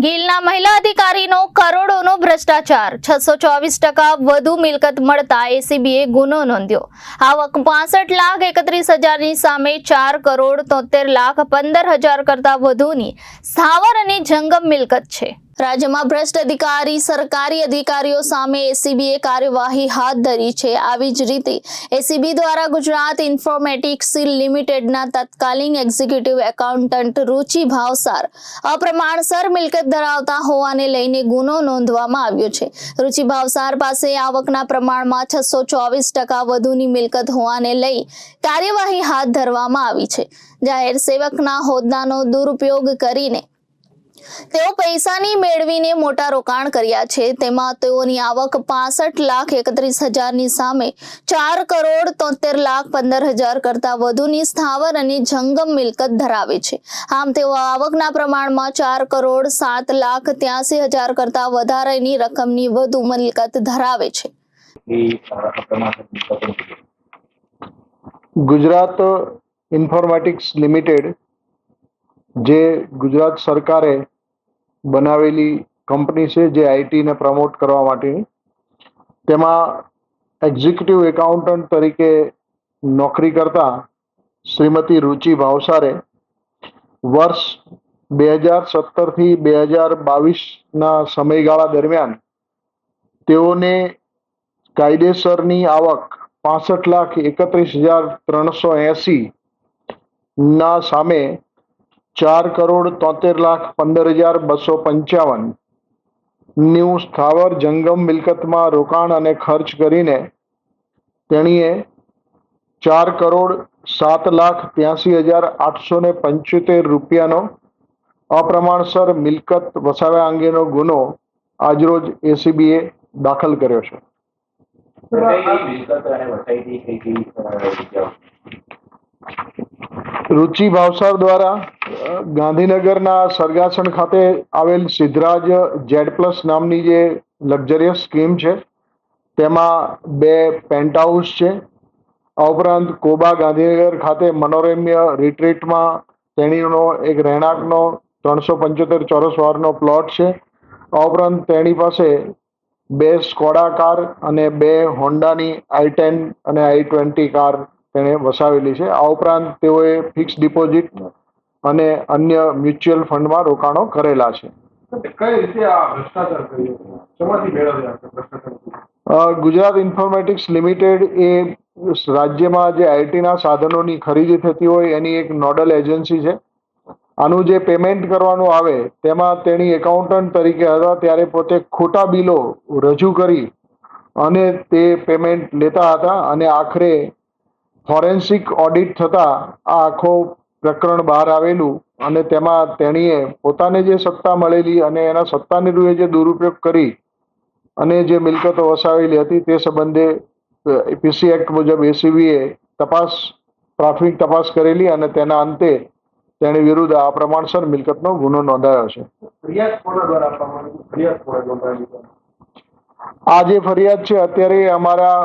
ગીલના મહિલા અધિકારીનો કરોડોનો ભ્રષ્ટાચાર, 624% વધુ મિલકત મળતા એસીબીએ ગુનો નોંધ્યો। આવક 65,31,000ની સામે 4,73,15,000 કરતા વધુની સ્થાવર અને જંગમ મિલકત છે। રાજ્યમાં ભ્રષ્ટ અધિકારી સરકારી અધિકારીઓ સામે એસીબીએ કાર્યવાહી હાથ ધરી છે। આવી જ રીતે એસીબી દ્વારા ગુજરાત ઇન્ફોર્મેટિક્સ લિમિટેડના તત્કાલીન એક્ઝિક્યુટિવ એકાઉન્ટન્ટ રુચિ ભાવસાર અપ્રમાણસર મિલકત ધરાવતા હોવાને લઈને ગુનો નોંધવામાં આવ્યો છે। રુચિ ભાવસાર પાસે આવકના પ્રમાણમાં 624% વધુની મિલકત હોવાને લઈ કાર્યવાહી હાથ ધરવામાં આવી છે। જાહેર સેવકના હોદ્દાનો દુરુપયોગ કરીને તેઓ પૈસાની મેળવીને મોટા રોકાણ કર્યા છે। તેમાં તેઓની આવક 65,31,000ની સામે 4,73,15,000 કરતા વધુની સ્થાવર અને જંગમ મિલકત ધરાવે છે। આમ તેઓ આવકના પ્રમાણમાં 4,07,83,000 કરતા વધારેની રકમની વધુ મિલકત ધરાવે છે। ગુજરાત ઇન્ફોર્મેટિક્સ લિમિટેડ જે ગુજરાત સરકારે બનાવેલી કંપની છે, જે આઈટીને પ્રમોટ કરવા માટેની, તેમાં એક્ઝિક્યુટિવ એકાઉન્ટન્ટ તરીકે નોકરી કરતા શ્રીમતી રુચિ ભાવસારે વર્ષ 2017 થી 2022ના સમયગાળા દરમિયાન તેઓને કાયદેસરની આવક 65,31,380 ના સામે 4,73,15,255 નું સ્થાવર જંગમ મિલકતમાં રોકાણ અને ખર્ચ કરીને તેણીએ 4,07,83,875 રૂપિયાનો અપ્રમાણસર મિલકત વસાવ્યા અંગેનો ગુનો આજરોજ એસીબીએ દાખલ કર્યો છે। રુચિ ભાવસાર દ્વારા ગાંધીનગરના સરગાસણ ખાતે આવેલ સિદ્ધરાજ જેડ પ્લસ નામની જે લક્ઝરિયસ સ્કીમ છે, તેમાં 2 પેન્ટ હાઉસ છે। આ ઉપરાંત કોબા ગાંધીનગર ખાતે મનોરમ્ય રિટ્રીટમાં તેણીનો એક રહેણાંકનો 375 ચોરસ વારનો પ્લોટ છે। આ ઉપરાંત તેણી પાસે 2 સ્કોડા કાર અને 2 હોન્ડાની i10 અને i20 કાર તેણે વસાવેલી છે। આ ઉપરાંત તેઓએ ફિક્સ ડિપોઝિટ અને અન્ય મ્યુચ્યુઅલ ફંડમાં રોકાણો કરેલા છે। કઈ રીતે આ ભ્રષ્ટાચાર કર્યો, શેમાંથી મેળવ્યા છે ભ્રષ્ટાચાર? ગુજરાત ઇન્ફોર્મેટિક્સ લિમિટેડ એ રાજ્યમાં જે આઈટીના સાધનોની ખરીદી થતી હોય એની એક નોડલ એજન્સી છે। આનું જે પેમેન્ટ કરવાનું આવે તેમાં તેણી એકાઉન્ટન્ટ તરીકે હતા ત્યારે પોતે ખોટા બિલો રજૂ કરી અને તે પેમેન્ટ લેતા હતા અને આખરે ફોરેન્સિક ઓડિટ થતા આ આખો પ્રકરણ બહાર આવેલું અને તેમાં તેણીએ પોતાને જે સત્તા મળેલી અને એના સત્તાની રૂએ જે દુરુપયોગ કરી અને જે મિલકતો વસાવેલી હતી તે સંબંધે પીસી એક્ટ મુજબ એસીબીએ પ્રાથમિક તપાસ કરેલી અને તેના અંતે તેની વિરુદ્ધ આ પ્રમાણસર મિલકતનો ગુનો નોંધાયો છે। આ જે ફરિયાદ છે અત્યારે અમારા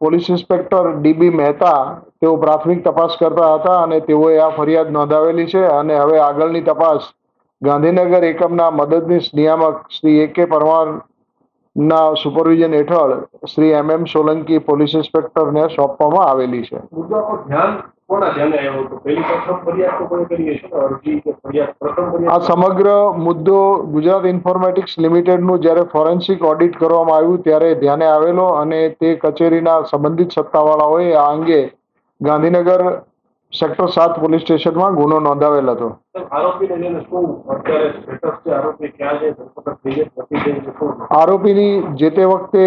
પોલીસ ઇન્સ્પેક્ટર ડીબી મહેતા તેઓ પ્રાથમિક તપાસ કરતા હતા અને તેઓએ આ ફરિયાદ નોંધાવેલી છે અને હવે આગળની તપાસ ગાંધીનગર એકમના મદદનીશ નિયામક શ્રી AK પરમારના સુપરવિઝન હેઠળ શ્રી MM સોલંકી પોલીસ ઇન્સ્પેક્ટરને સોંપવામાં આવેલી છે। આ સમગ્ર મુદ્દો ગુજરાત ઇન્ફોર્મેટિક્સ લિમિટેડનું જ્યારે ફોરેન્સિક ઓડિટ કરવામાં આવ્યું ત્યારે ધ્યાને આવેલો અને તે કચેરીના સંબંધિત સત્તાવાળાઓએ આ અંગે ગાંધીનગર સેક્ટર 7 પોલીસ સ્ટેશનમાં ગુનો નોંધાવેલ હતો। આરોપીની જે તે વખતે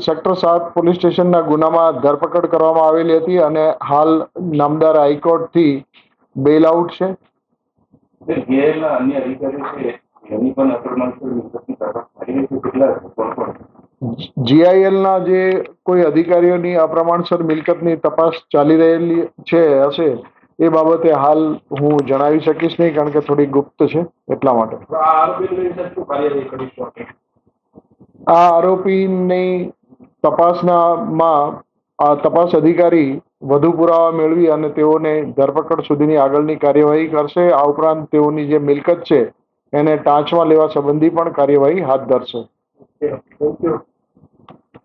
સેક્ટર 7 પોલીસ સ્ટેશનના ગુનામાં ધરપકડ કરવામાં આવેલી હતી અને હાલ નામદાર હાઈકોર્ટથી બેલ આઉટ છે। જીઆઈએલના જે કોઈ અધિકારીઓની અપ્રમાણસર મિલકતની તપાસ ચાલી રહેલી હશે એ બાબતે હાલ હું જણાવી શકીશ નહીં, કારણ કે થોડી ગુપ્ત છે એટલા માટે। આ આરોપીની તપાસમાં તપાસ અધિકારી વધુ પુરાવા મેળવી અને તેઓને ધરપકડ સુધીની આગળની કાર્યવાહી કરશે। આ ઉપરાંત તેઓની જે મિલકત છે એને ટાંચમાં લેવા સંબંધી પણ કાર્યવાહી હાથ ધરશે. Thank you.